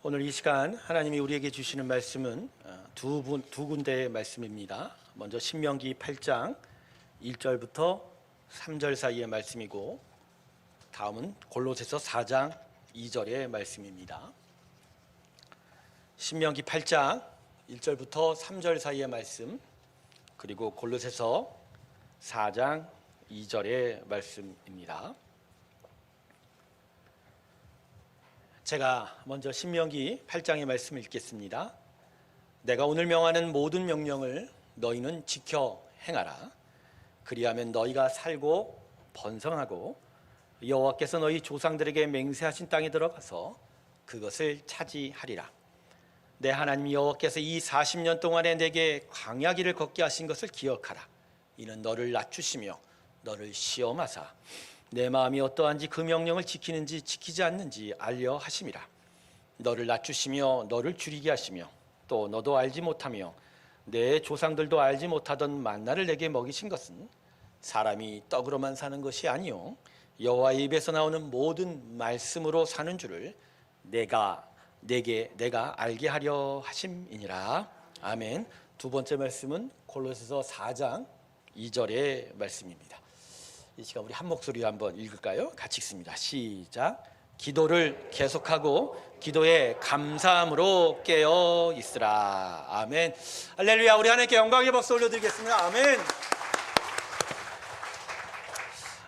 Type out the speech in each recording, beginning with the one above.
오늘 이 시간 하나님이 우리에게 주시는 말씀은 두 군데의 말씀입니다. 먼저 신명기 8장 1절부터 3절 사이의 말씀이고, 다음은 골로새서 4장 2절의 말씀입니다. 신명기 8장 1절부터 3절 사이의 말씀, 그리고 골로새서 4장 2절의 말씀입니다. 제가 먼저 신명기 8장의 말씀을 읽겠습니다. 내가 오늘 명하는 모든 명령을 너희는 지켜 행하라. 그리하면 너희가 살고 번성하고 여호와께서 너희 조상들에게 맹세하신 땅에 들어가서 그것을 차지하리라. 내 하나님 여호와께서 이 40년 동안에 내게 광야길을 걷게 하신 것을 기억하라. 이는 너를 낮추시며 너를 시험하사 내 마음이 어떠한지 그 명령을 지키는지 지키지 않는지 알려 하심이라. 너를 낮추시며 너를 줄이게 하시며 또 너도 알지 못하며 내 조상들도 알지 못하던 만나를 내게 먹이신 것은 사람이 떡으로만 사는 것이 아니요 여호와의 입에서 나오는 모든 말씀으로 사는 줄을 내가 알게 하려 하심이니라. 아멘. 두 번째 말씀은 골로새서 4장 2절의 말씀입니다. 이 시간 우리 한 목소리로 한번 읽을까요? 같이 읽습니다. 시작. 기도를 계속하고 기도에 감사함으로 깨어 있으라. 아멘. 할렐루야. 우리 하나님께 영광의 박수 올려드리겠습니다. 아멘.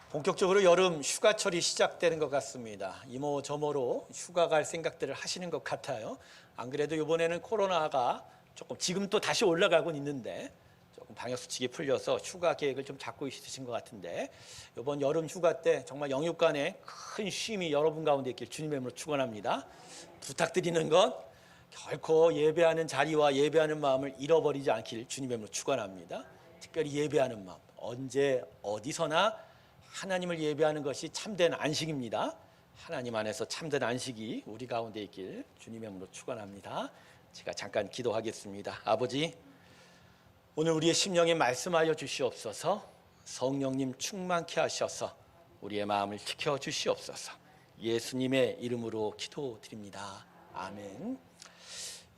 본격적으로 여름 휴가철이 시작되는 것 같습니다. 이모저모로 휴가 갈 생각들을 하시는 것 같아요. 안 그래도 이번에는 코로나가 조금 지금 또 다시 올라가고 있는데 조금 방역수칙이 풀려서 휴가 계획을 좀 잡고 있으신 것 같은데, 이번 여름 휴가 때 정말 영육간의 큰 쉼이 여러분 가운데 있길 주님의 이름으로 축원합니다. 부탁드리는 건 결코 예배하는 자리와 예배하는 마음을 잃어버리지 않길 주님의 이름으로 축원합니다. 특별히 예배하는 마음, 언제 어디서나 하나님을 예배하는 것이 참된 안식입니다. 하나님 안에서 참된 안식이 우리 가운데 있길 주님의 이름으로 축원합니다. 제가 잠깐 기도하겠습니다. 아버지, 오늘 우리의 심령에 말씀하여 주시옵소서. 성령님 충만케 하셔서 우리의 마음을 지켜주시옵소서. 예수님의 이름으로 기도드립니다. 아멘.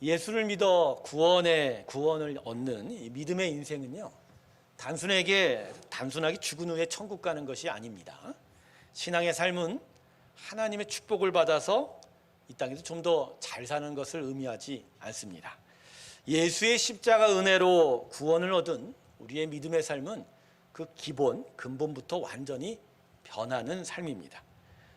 예수를 믿어 구원을 얻는 이 믿음의 인생은요, 단순하게 죽은 후에 천국 가는 것이 아닙니다. 신앙의 삶은 하나님의 축복을 받아서 이 땅에서 좀 더 잘 사는 것을 의미하지 않습니다. 예수의 십자가 은혜로 구원을 얻은 우리의 믿음의 삶은 그 근본부터 완전히 변하는 삶입니다.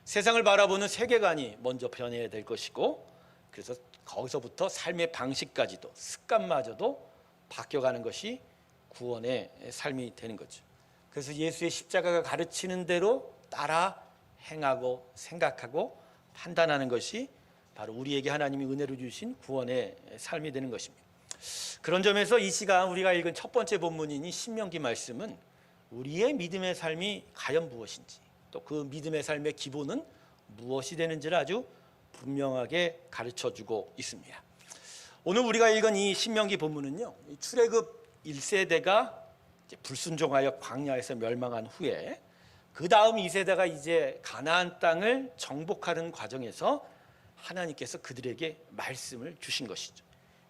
세상을 바라보는 세계관이 먼저 변해야 될 것이고, 그래서 거기서부터 삶의 방식까지도 습관마저도 바뀌어가는 것이 구원의 삶이 되는 거죠. 그래서 예수의 십자가가 가르치는 대로 따라 행하고 생각하고 판단하는 것이 바로 우리에게 하나님이 은혜로 주신 구원의 삶이 되는 것입니다. 그런 점에서 이 시간 우리가 읽은 첫 번째 본문인 이 신명기 말씀은 우리의 믿음의 삶이 과연 무엇인지, 또 그 믿음의 삶의 기본은 무엇이 되는지를 아주 분명하게 가르쳐주고 있습니다. 오늘 우리가 읽은 이 신명기 본문은요, 출애굽 1세대가 불순종하여 광야에서 멸망한 후에 그 다음 2세대가 이제 가나안 땅을 정복하는 과정에서 하나님께서 그들에게 말씀을 주신 것이죠.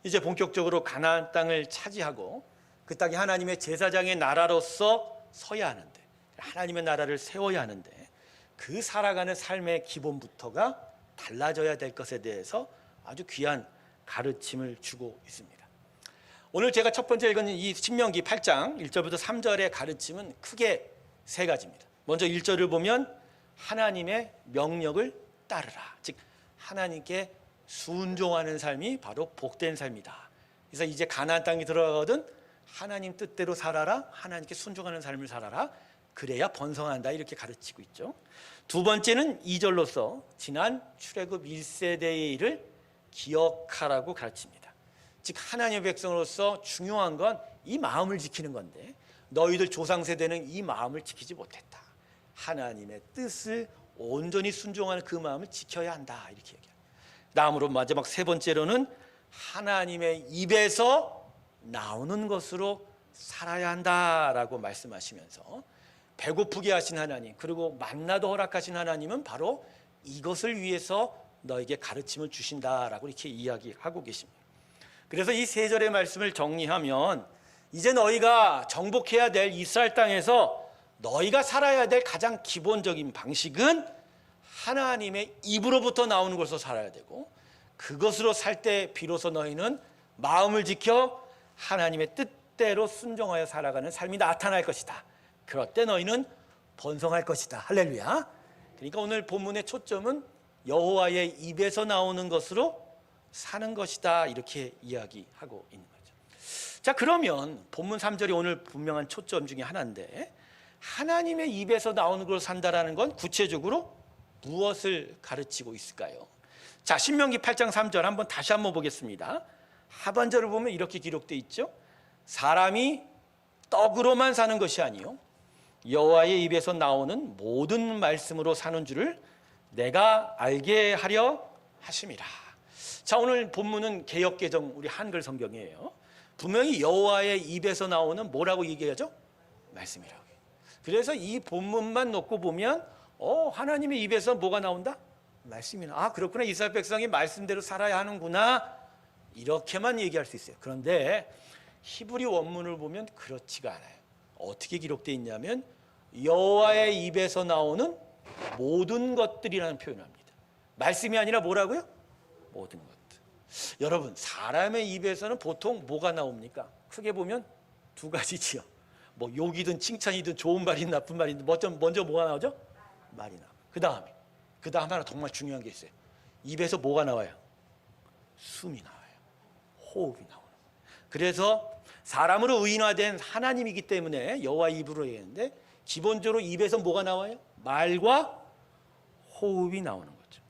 이제 본격적으로 가나안 땅을 차지하고 그 땅이 하나님의 제사장의 나라로서 서야 하는데, 하나님의 나라를 세워야 하는데, 그 살아가는 삶의 기본부터가 달라져야 될 것에 대해서 아주 귀한 가르침을 주고 있습니다. 오늘 제가 첫 번째 읽은 이 신명기 8장 1절부터 3절의 가르침은 크게 세 가지입니다. 먼저 1절을 보면 하나님의 명령을 따르라, 즉 하나님께 순종하는 삶이 바로 복된 삶이다. 그래서 이제 가나안 땅에 들어가거든 하나님 뜻대로 살아라, 하나님께 순종하는 삶을 살아라, 그래야 번성한다, 이렇게 가르치고 있죠. 두 번째는 2절로서 지난 출애굽 1세대의 일을 기억하라고 가르칩니다. 즉 하나님의 백성으로서 중요한 건 이 마음을 지키는 건데, 너희들 조상 세대는 이 마음을 지키지 못했다. 하나님의 뜻을 온전히 순종하는 그 마음을 지켜야 한다, 이렇게 얘기합니다. 다음으로 마지막 세 번째로는 하나님의 입에서 나오는 것으로 살아야 한다라고 말씀하시면서, 배고프게 하신 하나님, 그리고 만나도 허락하신 하나님은 바로 이것을 위해서 너에게 가르침을 주신다라고 이렇게 이야기하고 계십니다. 그래서 이 세 절의 말씀을 정리하면 이제 너희가 정복해야 될 이스라엘 땅에서 너희가 살아야 될 가장 기본적인 방식은 하나님의 입으로부터 나오는 것으로 살아야 되고, 그것으로 살 때 비로소 너희는 마음을 지켜 하나님의 뜻대로 순종하여 살아가는 삶이 나타날 것이다. 그럴 때 너희는 번성할 것이다. 할렐루야. 그러니까 오늘 본문의 초점은 여호와의 입에서 나오는 것으로 사는 것이다, 이렇게 이야기하고 있는 거죠. 자, 그러면 본문 3절이 오늘 분명한 초점 중에 하나인데, 하나님의 입에서 나오는 걸로 산다라는 건 구체적으로 무엇을 가르치고 있을까요? 자, 신명기 8장 3절 한번 다시 한번 보겠습니다. 하반절을 보면 이렇게 기록되어 있죠. 사람이 떡으로만 사는 것이 아니요 여호와의 입에서 나오는 모든 말씀으로 사는 줄을 내가 알게 하려 하심이라. 자, 오늘 본문은 개역개정 우리 한글 성경이에요. 분명히 여호와의 입에서 나오는 뭐라고 얘기하죠? 말씀이라고. 그래서 이 본문만 놓고 보면 하나님의 입에서 뭐가 나온다? 말씀이나. 아, 그렇구나. 이스라엘 백성이 말씀대로 살아야 하는구나, 이렇게만 얘기할 수 있어요. 그런데 히브리 원문을 보면 그렇지가 않아요. 어떻게 기록되어 있냐면 여호와의 입에서 나오는 모든 것들이라는 표현을 합니다. 말씀이 아니라 뭐라고요? 모든 것들. 여러분, 사람의 입에서는 보통 뭐가 나옵니까? 크게 보면 두 가지지요. 뭐 욕이든 칭찬이든 좋은 말이든 나쁜 말이든 먼저 뭐가 나오죠? 말이 나와. 그 다음 하나 정말 중요한 게 있어요. 입에서 뭐가 나와요? 숨이 나와요. 호흡이 나오는 거예요. 그래서 사람으로 의인화된 하나님이기 때문에 여호와 입으로 얘기하는데, 기본적으로 입에서 뭐가 나와요? 말과 호흡이 나오는 거죠.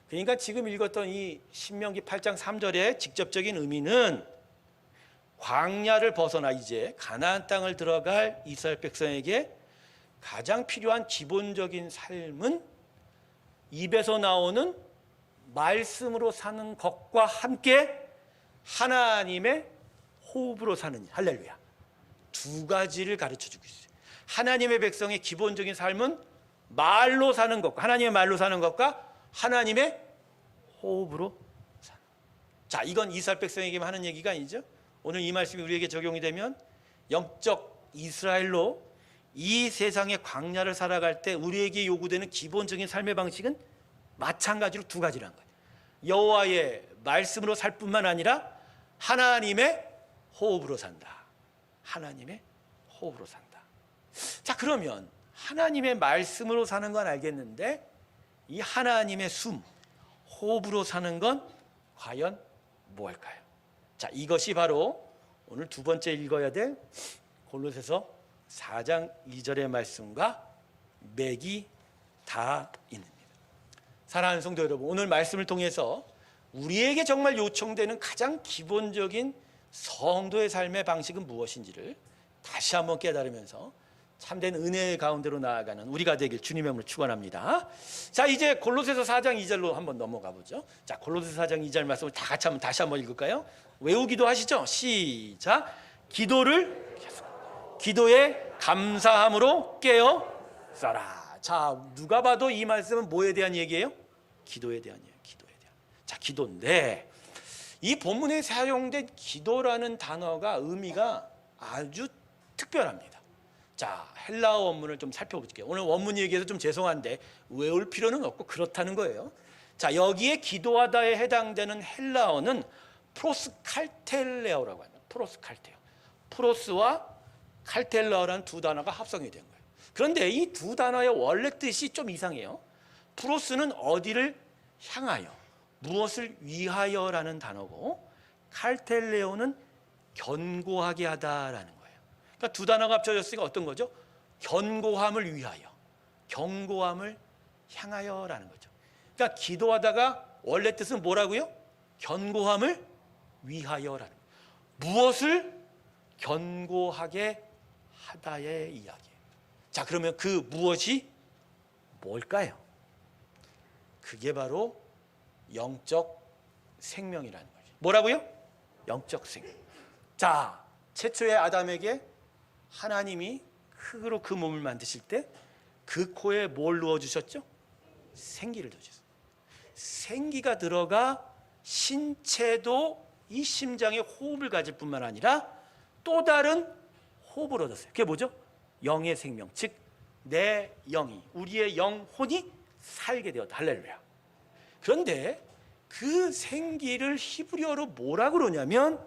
그러니까 지금 읽었던 이 신명기 8장 3절의 직접적인 의미는 광야를 벗어나 이제 가나안 땅을 들어갈 이스라엘 백성에게 가장 필요한 기본적인 삶은 입에서 나오는 말씀으로 사는 것과 함께 하나님의 호흡으로 사는 일. 할렐루야. 두 가지를 가르쳐주고 있어요. 하나님의 백성의 기본적인 삶은 말로 사는 것과, 하나님의 말로 사는 것과 하나님의 호흡으로 사는 것. 자, 이건 이스라엘 백성에게만 하는 얘기가 아니죠. 오늘 이 말씀이 우리에게 적용이 되면 영적 이스라엘로 이 세상의 광야를 살아갈 때 우리에게 요구되는 기본적인 삶의 방식은 마찬가지로 두 가지라는 거예요. 여호와의 말씀으로 살 뿐만 아니라 하나님의 호흡으로 산다. 하나님의 호흡으로 산다. 자, 그러면 하나님의 말씀으로 사는 건 알겠는데, 이 하나님의 숨, 호흡으로 사는 건 과연 무엇일까요? 자, 이것이 바로 오늘 두 번째 읽어야 될 골로새서 4장 2절의 말씀과 맥이 다 있습니다. 사랑하는 성도 여러분, 오늘 말씀을 통해서 우리에게 정말 요청되는 가장 기본적인 성도의 삶의 방식은 무엇인지를 다시 한번 깨달으면서 참된 은혜의 가운데로 나아가는 우리가 되길 주님의 이름으로 축원합니다. 자, 이제 골로새서 4장 2절로 한번 넘어가 보죠. 자, 골로새서 4장 2절 말씀을 다 같이 한번 다시 한번 읽을까요? 외우기도 하시죠? 시작. 기도를 계속, 기도에 감사함으로 깨어 써라. 자, 누가 봐도 이 말씀은 뭐에 대한 얘기예요? 기도에 대한 얘기예요. 기도에 대한. 자, 기도인데 이 본문에 사용된 기도라는 단어가 의미가 아주 특별합니다. 자, 헬라어 원문을 좀 살펴볼게요. 오늘 원문 얘기해서 좀 죄송한데 외울 필요는 없고 그렇다는 거예요. 자, 여기에 기도하다에 해당되는 헬라어는 프로스칼텔레어라고 합니다. 프로스칼테어. 프로스와 칼텔레어라는 두 단어가 합성이 된 거예요. 그런데 이 두 단어의 원래 뜻이 좀 이상해요. 프로스는 어디를 향하여, 무엇을 위하여라는 단어고, 칼텔레오는 견고하게 하다라는 거예요. 그러니까 두 단어가 합쳐졌으니까 어떤 거죠? 견고함을 위하여, 견고함을 향하여라는 거죠. 그러니까 기도하다가 원래 뜻은 뭐라고요? 견고함을 위하여라는 거예요. 무엇을 견고하게 하다의 이야기예요. 자, 그러면 그 무엇이 뭘까요? 그게 바로 영적 생명이라는 거죠. 뭐라고요? 영적 생명. 자, 최초의 아담에게 하나님이 흙으로 그 몸을 만드실 때 그 코에 뭘 넣어주셨죠? 생기를 넣어주셨어요. 생기가 들어가 신체도 이 심장에 호흡을 가질 뿐만 아니라 또 다른 호흡을 얻었어요. 그게 뭐죠? 영의 생명, 즉 내 영이, 우리의 영혼이 살게 되었다. 할렐루야. 그런데 그 생기를 히브리어로 뭐라 그러냐면,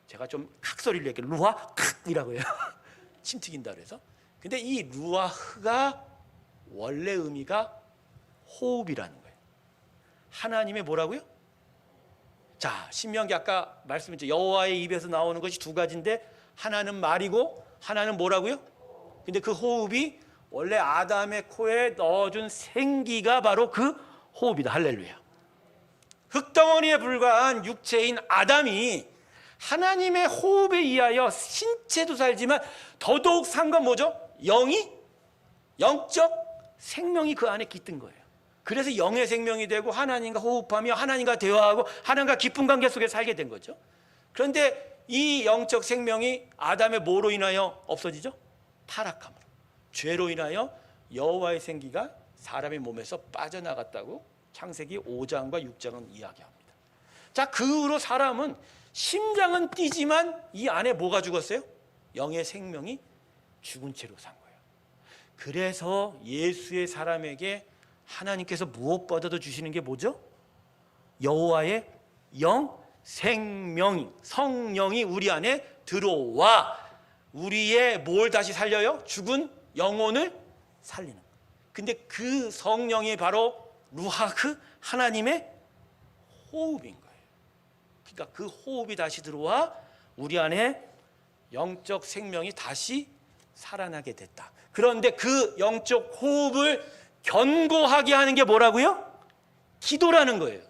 제가 좀 칵소리를 낼게요. 루아크이라고 해요. 침 튀긴다 그래서. 근데 이 루아흐가 원래 의미가 호흡이라는 거예요. 하나님의 뭐라고요? 자, 신명기 아까 말씀했죠. 여호와의 입에서 나오는 것이 두 가지인데 하나는 말이고 하나는 뭐라고요? 근데 그 호흡이 원래 아담의 코에 넣어준 생기가 바로 그 호흡이다. 할렐루야. 흙덩어리에 불과한 육체인 아담이 하나님의 호흡에 의하여 신체도 살지만 더더욱 산 건 뭐죠? 영이, 영적 생명이 그 안에 깃든 거예요. 그래서 영의 생명이 되고 하나님과 호흡하며 하나님과 대화하고 하나님과 깊은 관계 속에 살게 된 거죠. 그런데 이 영적 생명이 아담의 뭐로 인하여 없어지죠? 타락함으로, 죄로 인하여 여호와의 생기가 사람의 몸에서 빠져나갔다고 창세기 5장과 6장은 이야기합니다. 자, 그 후로 사람은 심장은 뛰지만 이 안에 뭐가 죽었어요? 영의 생명이 죽은 채로 산 거예요. 그래서 예수의 사람에게 하나님께서 무엇보다도 주시는 게 뭐죠? 여호와의 영, 생명이, 성령이 우리 안에 들어와 우리의 뭘 다시 살려요? 죽은 영혼을 살리는 거예요. 근데 그 성령이 바로 루하크, 하나님의 호흡인 거예요. 그러니까 그 호흡이 다시 들어와 우리 안에 영적 생명이 다시 살아나게 됐다. 그런데 그 영적 호흡을 견고하게 하는 게 뭐라고요? 기도라는 거예요.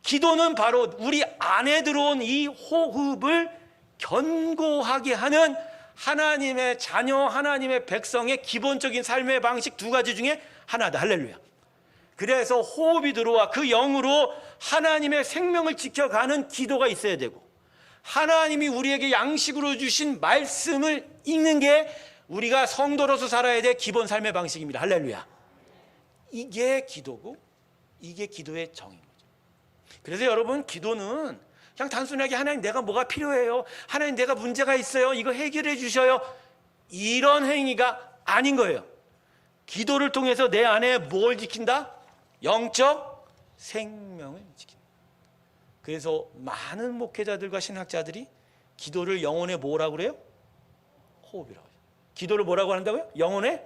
기도는 바로 우리 안에 들어온 이 호흡을 견고하게 하는 하나님의 자녀, 하나님의 백성의 기본적인 삶의 방식 두 가지 중에 하나다. 할렐루야. 그래서 호흡이 들어와 그 영으로 하나님의 생명을 지켜가는 기도가 있어야 되고, 하나님이 우리에게 양식으로 주신 말씀을 읽는 게 우리가 성도로서 살아야 될 기본 삶의 방식입니다. 할렐루야. 이게 기도고 이게 기도의 정인 거죠. 그래서 여러분, 기도는 그냥 단순하게 하나님 내가 뭐가 필요해요, 하나님 내가 문제가 있어요, 이거 해결해 주셔요, 이런 행위가 아닌 거예요. 기도를 통해서 내 안에 뭘 지킨다? 영적 생명을 지킨다. 그래서 많은 목회자들과 신학자들이 기도를 영혼의 뭐라고 그래요? 호흡이라고 해요. 기도를 뭐라고 한다고요? 영혼의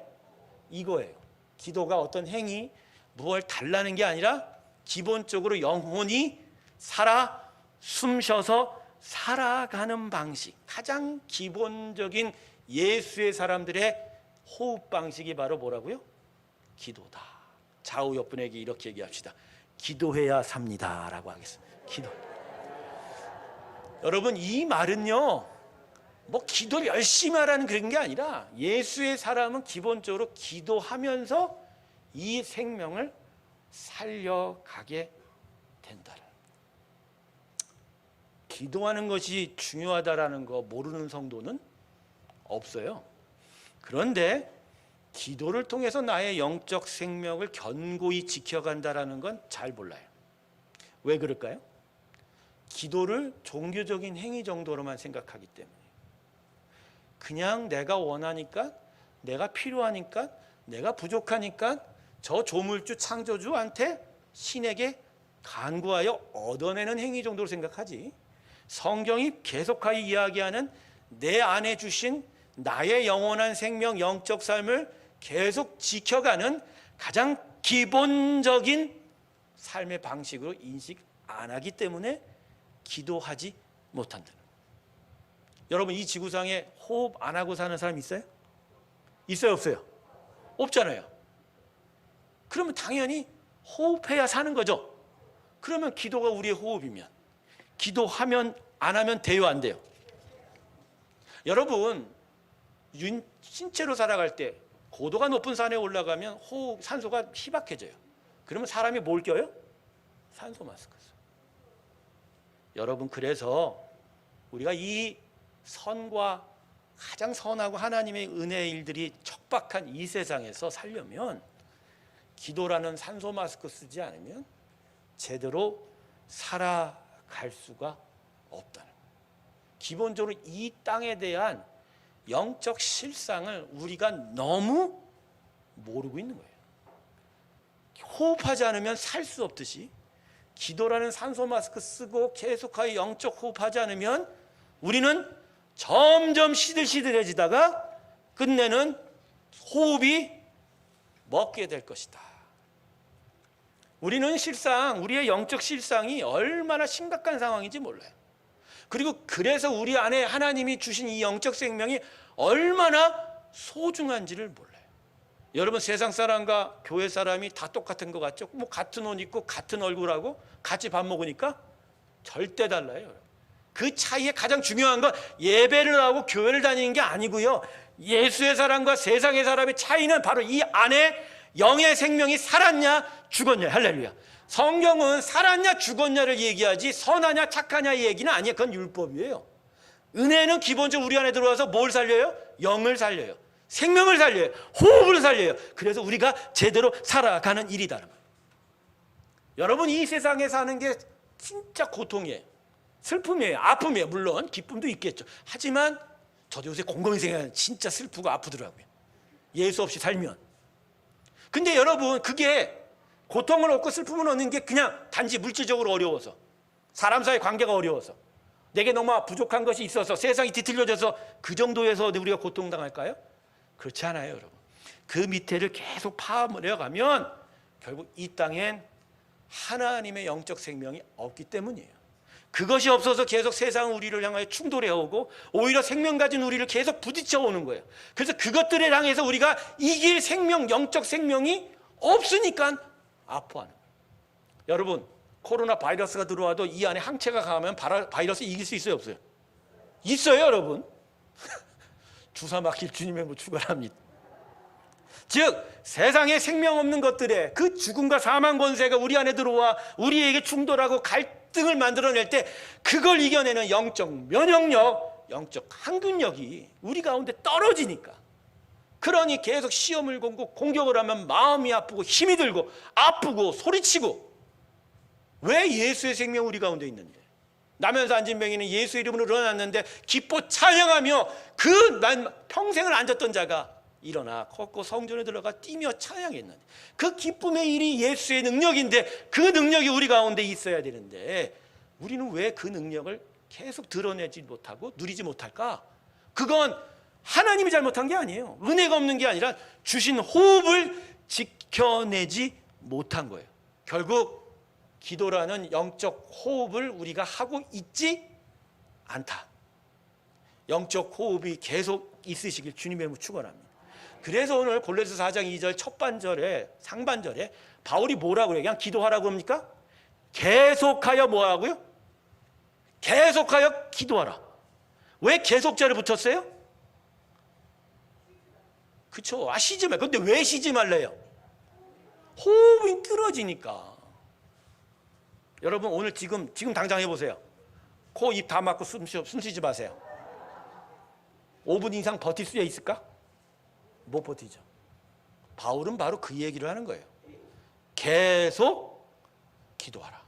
이거예요. 기도가 어떤 행위, 무엇을 달라는 게 아니라 기본적으로 영혼이 살아 숨쉬어서 살아가는 방식, 가장 기본적인 예수의 사람들의 호흡 방식이 바로 뭐라고요? 기도다. 좌우 옆분에게 이렇게 얘기합시다. 기도해야 삽니다 라고 하겠습니다. 기도. 여러분, 이 말은요 뭐 기도를 열심히 하라는 그런 게 아니라 예수의 사람은 기본적으로 기도하면서 이 생명을 살려가게 된다는, 기도하는 것이 중요하다라는 거 모르는 성도는 없어요. 그런데 기도를 통해서 나의 영적 생명을 견고히 지켜간다라는 건 잘 몰라요. 왜 그럴까요? 기도를 종교적인 행위 정도로만 생각하기 때문에, 그냥 내가 원하니까, 내가 필요하니까, 내가 부족하니까 저 조물주 창조주한테, 신에게 간구하여 얻어내는 행위 정도로 생각하지, 성경이 계속하여 이야기하는 내 안에 주신 나의 영원한 생명, 영적 삶을 계속 지켜가는 가장 기본적인 삶의 방식으로 인식 안 하기 때문에 기도하지 못한다는 거예요. 여러분, 이 지구상에 호흡 안 하고 사는 사람 있어요? 있어요, 없어요? 없잖아요. 그러면 당연히 호흡해야 사는 거죠. 그러면 기도가 우리의 호흡이면, 기도하면 안 하면 돼요, 안 돼요? 여러분, 신체로 살아갈 때 고도가 높은 산에 올라가면 호흡, 산소가 희박해져요. 그러면 사람이 뭘 껴요? 산소 마스크 써요. 여러분, 그래서 우리가 이 선과 가장 선하고 하나님의 은혜의 일들이 척박한 이 세상에서 살려면 기도라는 산소 마스크 쓰지 않으면 제대로 살아갈 수가 없다는 거예요. 기본적으로 이 땅에 대한 영적 실상을 우리가 너무 모르고 있는 거예요. 호흡하지 않으면 살 수 없듯이 기도라는 산소 마스크 쓰고 계속하여 영적 호흡하지 않으면 우리는 점점 시들시들해지다가 끝내는 호흡이 먹게 될 것이다. 우리는 실상 우리의 영적 실상이 얼마나 심각한 상황인지 몰라요. 그리고 그래서 우리 안에 하나님이 주신 이 영적 생명이 얼마나 소중한지를 몰라요. 여러분, 세상 사람과 교회 사람이 다 똑같은 것 같죠? 뭐 같은 옷 입고 같은 얼굴하고 같이 밥 먹으니까 절대 달라요. 그 차이에 가장 중요한 건 예배를 하고 교회를 다니는 게 아니고요, 예수의 사람과 세상의 사람의 차이는 바로 이 안에 영의 생명이 살았냐 죽었냐. 할렐루야. 성경은 살았냐 죽었냐를 얘기하지 선하냐 착하냐 얘기는 아니에요. 그건 율법이에요. 은혜는 기본적으로 우리 안에 들어와서 뭘 살려요? 영을 살려요. 생명을 살려요. 호흡을 살려요. 그래서 우리가 제대로 살아가는 일이다. 여러분, 이 세상에 사는 게 진짜 고통이에요. 슬픔이에요. 아픔이에요. 물론 기쁨도 있겠죠. 하지만 저도 요새 곰곰이 생각하면 진짜 슬프고 아프더라고요. 예수 없이 살면. 근데 여러분, 그게 고통을 얻고 슬픔을 얻는 게 그냥 단지 물질적으로 어려워서, 사람 사이 관계가 어려워서, 내게 너무 부족한 것이 있어서, 세상이 뒤틀려져서 그 정도에서 우리가 고통당할까요? 그렇지 않아요, 여러분. 그 밑에를 계속 파내려가면 결국 이 땅엔 하나님의 영적 생명이 없기 때문이에요. 그것이 없어서 계속 세상은 우리를 향하여 충돌해오고 오히려 생명 가진 우리를 계속 부딪혀오는 거예요. 그래서 그것들을 향해서 우리가 이길 생명, 영적 생명이 없으니까 아파하는 거예요. 여러분, 코로나 바이러스가 들어와도 이 안에 항체가 강하면 바이러스 이길 수 있어요, 없어요? 있어요, 여러분. 주사 맞길 주님의 뭐 축원합니다. 즉 세상에 생명 없는 것들의 그 죽음과 사망 권세가 우리 안에 들어와 우리에게 충돌하고 갈등을 만들어낼 때 그걸 이겨내는 영적 면역력, 영적 항균력이 우리 가운데 떨어지니까, 그러니 계속 시험을 걸고 공격을 하면 마음이 아프고 힘이 들고 아프고 소리치고. 왜? 예수의 생명 우리 가운데 있는데. 나면서 앉은 맹인은 예수 이름으로 일어났는데 기뻐 찬양하며 그 난 평생을 앉았던 자가 일어나 걷고 성전에 들어가 뛰며 찬양했는데, 그 기쁨의 일이 예수의 능력인데 그 능력이 우리 가운데 있어야 되는데 우리는 왜 그 능력을 계속 드러내지 못하고 누리지 못할까? 그건 하나님이 잘못한 게 아니에요. 은혜가 없는 게 아니라 주신 호흡을 지켜내지 못한 거예요. 결국 기도라는 영적 호흡을 우리가 하고 있지 않다. 영적 호흡이 계속 있으시길 주님의 이름으로 축원합니다. 그래서 오늘 골로새서 4장 2절 첫 반절에 상반절에 바울이 뭐라고 그래요? 그냥 기도하라고 합니까? 계속하여 뭐하고요? 계속하여 기도하라. 왜 계속자를 붙였어요? 그렇죠. 쉬지 말. 근데 왜 쉬지 말래요? 호흡이 끊어지니까. 여러분, 오늘 지금 당장 해보세요. 코, 입 다 막고 숨 쉬지 마세요. 5분 이상 버틸 수 있을까? 못 버티죠. 바울은 바로 그 얘기를 하는 거예요. 계속 기도하라.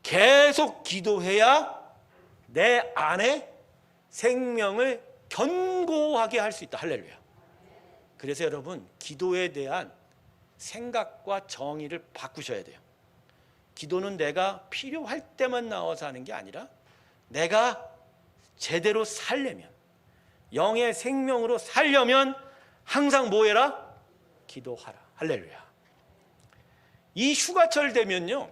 계속 기도해야 내 안에 생명을 견고하게 할 수 있다. 할렐루야. 그래서 여러분, 기도에 대한 생각과 정의를 바꾸셔야 돼요. 기도는 내가 필요할 때만 나와서 하는 게 아니라 내가 제대로 살려면, 영의 생명으로 살려면 항상 뭐 해라? 기도하라. 할렐루야. 이 휴가철 되면요,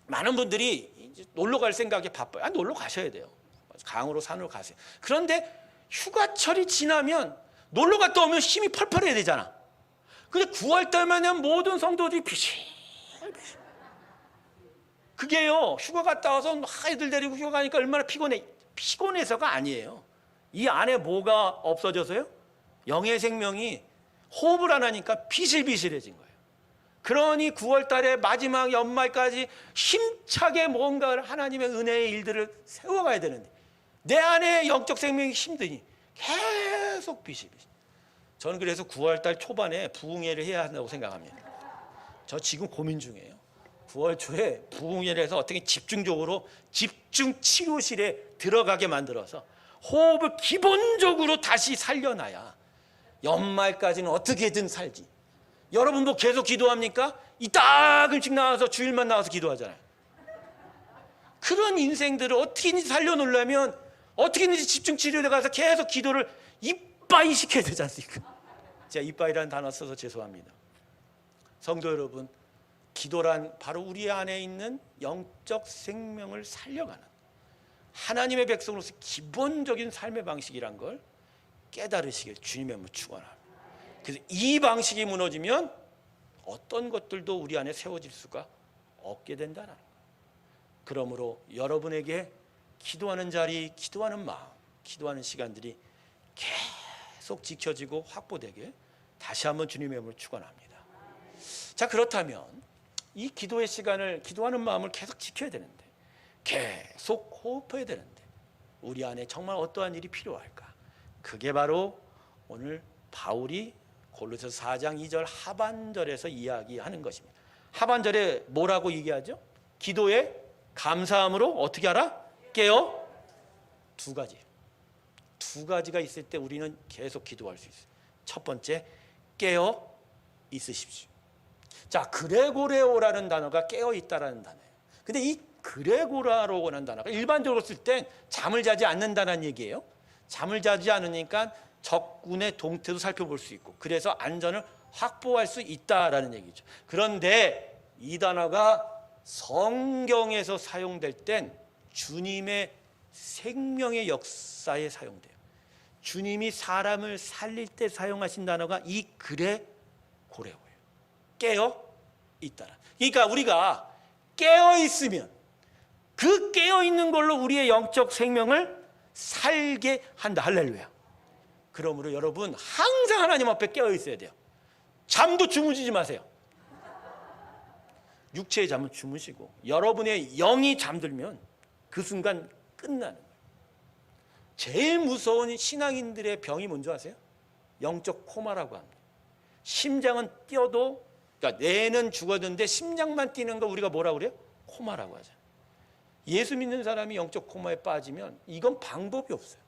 많은 분들이 이제 놀러 갈 생각에 바빠요. 놀러 가셔야 돼요. 강으로 산으로 가세요. 그런데 휴가철이 지나면 놀러 갔다 오면 힘이 펄펄해야 되잖아. 근데 9월달만 되면 모든 성도들이 비실비실. 그게요, 휴가 갔다 와서 애들 데리고 휴가 가니까 얼마나 피곤해. 피곤해서가 아니에요. 이 안에 뭐가 없어져서요? 영의 생명이 호흡을 안 하니까 비실비실해진 거예요. 그러니 9월 달에 마지막 연말까지 힘차게 뭔가 하나님의 은혜의 일들을 세워가야 되는데 내 안에 영적 생명이 힘드니 계속 비실비실. 저는 그래서 9월 달 초반에 부흥회를 해야 한다고 생각합니다. 저 지금 고민 중이에요. 9월 초에 부흥회에서 어떻게 집중적으로 집중 치료실에 들어가게 만들어서 호흡을 기본적으로 다시 살려놔야 연말까지는 어떻게든 살지. 여러분 뭐 계속 기도합니까? 이따금씩 나와서 주일만 나와서 기도하잖아요. 그런 인생들을 어떻게든지 살려놓으려면 어떻게든지 집중 치료에 가서 계속 기도를 이빠이 시켜야 되지 않습니까? 제가 이빠이라는 단어 써서 죄송합니다. 성도 여러분, 기도란 바로 우리 안에 있는 영적 생명을 살려가는 하나님의 백성으로서 기본적인 삶의 방식이란 걸 깨달으시길 주님의 문 축원합니다. 그래서 이 방식이 무너지면 어떤 것들도 우리 안에 세워질 수가 없게 된다는 거예요. 그러므로 여러분에게 기도하는 자리, 기도하는 마음, 기도하는 시간들이 계속 지켜지고 확보되게 다시 한번 주님의 이름으로 축원합니다. 자, 그렇다면 이 기도의 시간을, 기도하는 마음을 계속 지켜야 되는데, 계속 호흡해야 되는데 우리 안에 정말 어떠한 일이 필요할까? 그게 바로 오늘 바울이 골로새서 4장 2절 하반절에서 이야기하는 것입니다. 하반절에 뭐라고 얘기하죠? 기도에 감사함으로 어떻게 하라? 깨어. 두 가지가 있을 때 우리는 계속 기도할 수 있어요. 첫 번째, 깨어 있으십시오. 자, 그레고레오라는 단어가 깨어 있다라는 단어예요. 근데 이 그레고라로라는 단어가 일반적으로 쓸 땐 잠을 자지 않는다는 얘기예요. 잠을 자지 않으니까 적군의 동태도 살펴볼 수 있고, 그래서 안전을 확보할 수 있다라는 얘기죠. 그런데 이 단어가 성경에서 사용될 땐 주님의 생명의 역사에 사용돼요. 주님이 사람을 살릴 때 사용하신 단어가 이 그레고레오예요. 깨어 있다라. 그러니까 우리가 깨어 있으면 그 깨어 있는 걸로 우리의 영적 생명을 살게 한다. 할렐루야. 그러므로 여러분 항상 하나님 앞에 깨어 있어야 돼요. 잠도 주무시지 마세요. 육체의 잠은 주무시고 여러분의 영이 잠들면 그 순간 끝나는 거예요. 제일 무서운 신앙인들의 병이 뭔지 아세요? 영적 코마라고 합니다. 심장은 뛰어도, 그러니까 뇌는 죽었는데 심장만 뛰는 거 우리가 뭐라고 그래요? 코마라고 하죠. 예수 믿는 사람이 영적 코마에 빠지면 이건 방법이 없어요.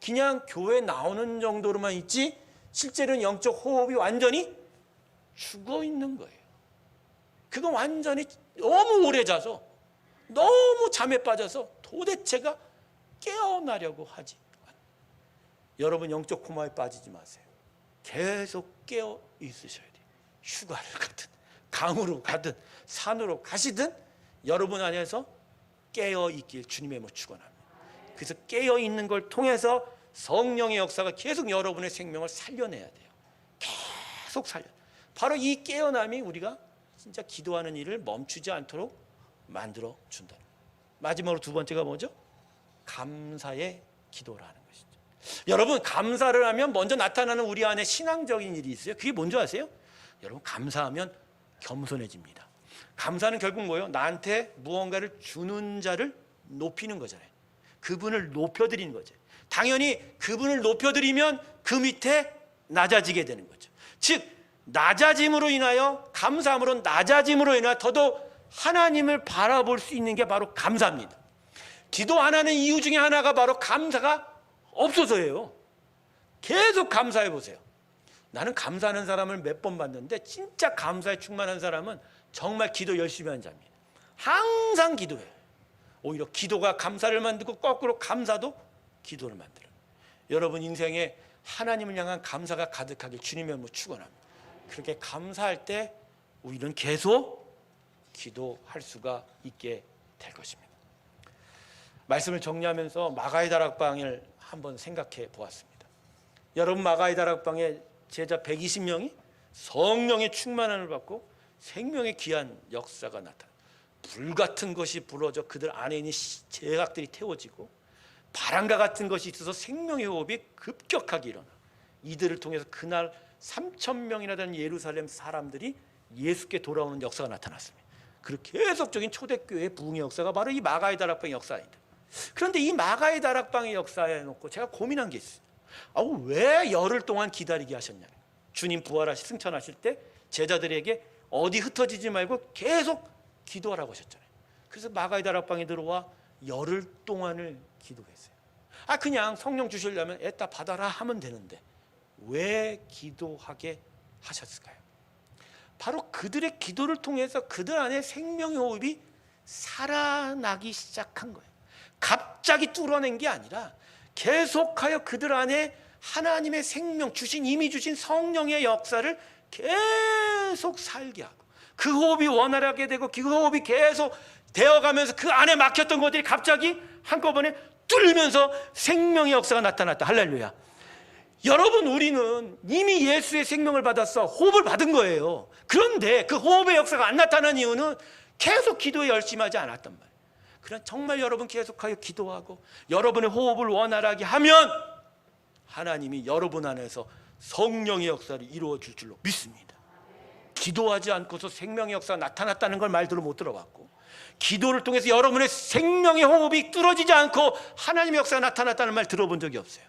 그냥 교회 나오는 정도로만 있지 실제로는 영적 호흡이 완전히 죽어 있는 거예요. 그건 완전히 너무 오래 자서 너무 잠에 빠져서 도대체가 깨어나려고 하지 않아요. 여러분 영적 코마에 빠지지 마세요. 계속 깨어 있으셔야 돼요. 휴가를 가든 강으로 가든 산으로 가시든 여러분 안에서 깨어 있길 주님의 이름으로 축원합니다. 그래서 깨어 있는 걸 통해서 성령의 역사가 계속 여러분의 생명을 살려내야 돼요. 계속 살려. 바로 이 깨어남이 우리가 진짜 기도하는 일을 멈추지 않도록 만들어 준다. 마지막으로 두 번째가 뭐죠? 감사의 기도라는 것이죠. 여러분 감사를 하면 먼저 나타나는 우리 안에 신앙적인 일이 있어요. 그게 뭔지 아세요? 여러분 감사하면 겸손해집니다. 감사는 결국 뭐예요? 나한테 무언가를 주는 자를 높이는 거잖아요. 그분을 높여드리는 거죠. 당연히 그분을 높여드리면 그 밑에 낮아지게 되는 거죠. 즉 낮아짐으로 인하여, 감사함으로 낮아짐으로 인하여 더더욱 하나님을 바라볼 수 있는 게 바로 감사입니다. 기도 안 하는 이유 중에 하나가 바로 감사가 없어서예요. 계속 감사해 보세요. 나는 감사하는 사람을 몇 번 봤는데 진짜 감사에 충만한 사람은 정말 기도 열심히 하는 자입니다. 항상 기도해요. 오히려 기도가 감사를 만들고 거꾸로 감사도 기도를 만들어요. 여러분 인생에 하나님을 향한 감사가 가득하길 주님의 이름으로 축원합니다. 그렇게 감사할 때 우리는 계속 기도할 수가 있게 될 것입니다. 말씀을 정리하면서 마가의 다락방을 한번 생각해 보았습니다. 여러분 마가의 다락방에 제자 120명이 성령의 충만함을 받고 생명의 귀한 역사가 나타나 불같은 것이 불어져 그들 안에 있는 제각들이 태워지고 바람과 같은 것이 있어서 생명의 호흡이 급격하게 일어나 이들을 통해서 그날 3,000명이나 되는 예루살렘 사람들이 예수께 돌아오는 역사가 나타났습니다. 그리고 계속적인 초대교회의 부흥의 역사가 바로 이 마가의 다락방의 역사입니다. 그런데 이 마가의 다락방의 역사에 놓고 제가 고민한 게 있어요. 왜 열흘 동안 기다리게 하셨냐. 주님 부활하시 승천하실 때 제자들에게 어디 흩어지지 말고 계속 기도하라고 하셨잖아요. 그래서 마가의 다락방에 들어와 열흘 동안을 기도했어요. 그냥 성령 주시려면 애따 받아라 하면 되는데 왜 기도하게 하셨을까요? 바로 그들의 기도를 통해서 그들 안에 생명의 호흡이 살아나기 시작한 거예요. 갑자기 뚫어낸 게 아니라 계속하여 그들 안에 하나님의 생명 이미 주신 성령의 역사를 계속 살게 하고 그 호흡이 원활하게 되고 그 호흡이 계속 되어가면서 그 안에 막혔던 것들이 갑자기 한꺼번에 뚫리면서 생명의 역사가 나타났다. 할렐루야. 여러분, 우리는 이미 예수의 생명을 받았어. 호흡을 받은 거예요. 그런데 그 호흡의 역사가 안 나타난 이유는 계속 기도에 열심하지 않았단 말이에요. 그러나 정말 여러분 계속하여 기도하고 여러분의 호흡을 원활하게 하면 하나님이 여러분 안에서 성령의 역사를 이루어 줄 줄로 믿습니다. 기도하지 않고서 생명의 역사가 나타났다는 걸 말들을 못 들어봤고, 기도를 통해서 여러분의 생명의 호흡이 뚫어지지 않고 하나님의 역사가 나타났다는 말 들어본 적이 없어요.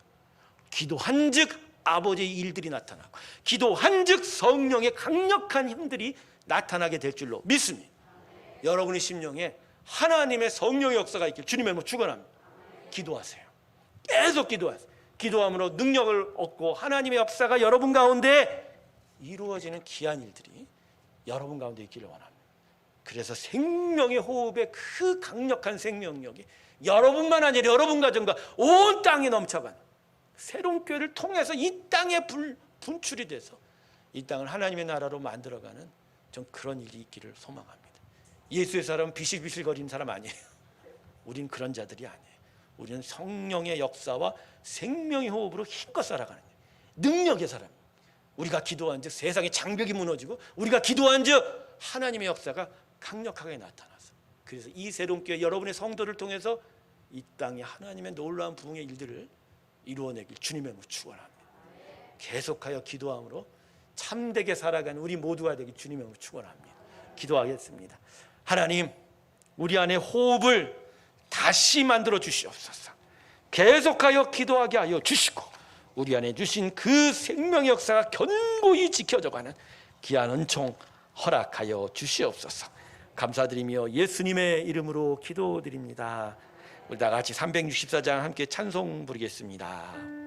기도한 즉 아버지의 일들이 나타나고 기도한 즉 성령의 강력한 힘들이 나타나게 될 줄로 믿습니다. 여러분의 심령에 하나님의 성령의 역사가 있길 주님의 이름으로 축원합니다. 기도하세요. 계속 기도하세요. 기도함으로 능력을 얻고 하나님의 역사가 여러분 가운데 이루어지는 귀한 일들이 여러분 가운데 있기를 원합니다. 그래서 생명의 호흡의 그 강력한 생명력이 여러분만 아니라 여러분 가정과 온 땅에 넘쳐가는 새로운 교회를 통해서 이 땅에 분출이 돼서 이 땅을 하나님의 나라로 만들어가는 전 그런 일이 있기를 소망합니다. 예수의 사람은 비실비실거리는 사람 아니에요. 우린 그런 자들이 아니에요. 우리는 성령의 역사와 생명의 호흡으로 힘껏 살아가는 거예요. 능력의 사람. 우리가 기도한 즉 세상의 장벽이 무너지고 우리가 기도한 즉 하나님의 역사가 강력하게 나타나서 그래서 이 새로운 교회 여러분의 성도를 통해서 이 땅에 하나님의 놀라운 부흥의 일들을 이루어내길 주님의 이름으로 축원합니다. 계속하여 기도함으로 참되게 살아가는 우리 모두가 되길 주님의 이름으로 축원합니다. 기도하겠습니다. 하나님, 우리 안에 호흡을 다시 만들어 주시옵소서. 계속하여 기도하게 하여 주시고 우리 안에 주신 그 생명의 역사가 견고히 지켜져가는 귀한 은총 허락하여 주시옵소서. 감사드리며 예수님의 이름으로 기도드립니다. 우리 다 같이 364장 함께 찬송 부르겠습니다.